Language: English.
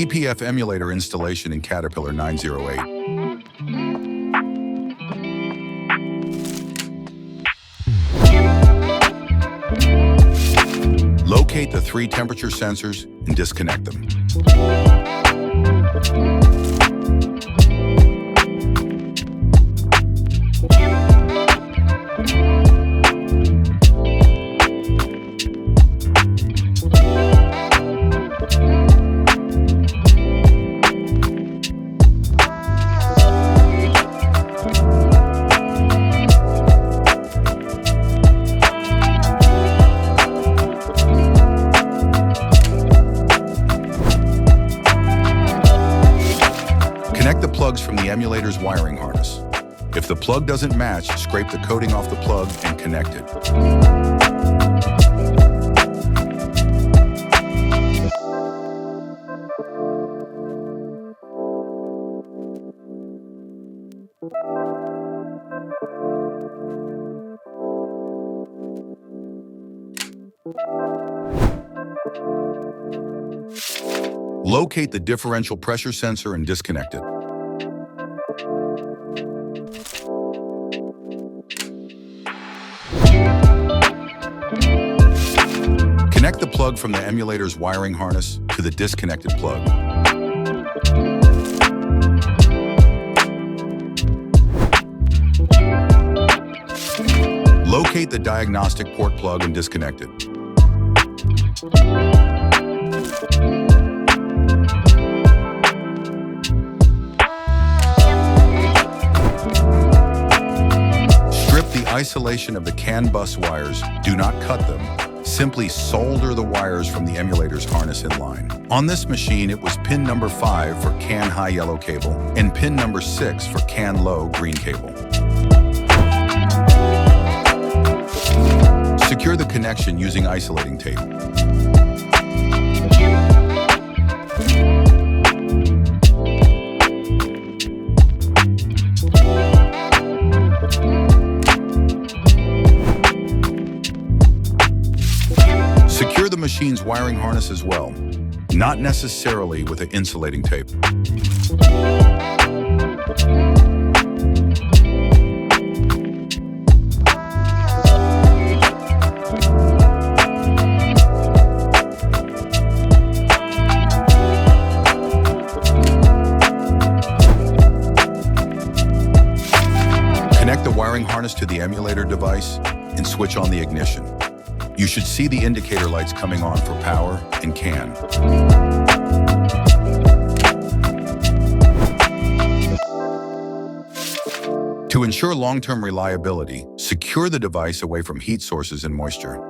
DPF emulator installation in Caterpillar 908. Locate the 3 temperature sensors and disconnect them. Connect the plugs from the emulator's wiring harness. If the plug doesn't match, scrape the coating off the plug and connect it. Locate the differential pressure sensor and disconnect it. Connect the plug from the emulator's wiring harness to the disconnected plug. Locate the diagnostic port plug and disconnect it. Strip the isolation of the CAN bus wires. Do not cut them. Simply solder the wires from the emulator's harness in line. On this machine, it was pin number 5 for CAN high yellow cable and pin number 6 for CAN low green cable. Secure the connection using isolating tape. Secure the machine's wiring harness as well, not necessarily with an insulating tape. Connect the wiring harness to the emulator device and switch on the ignition. You should see the indicator lights coming on for power and CAN. To ensure long-term reliability, secure the device away from heat sources and moisture.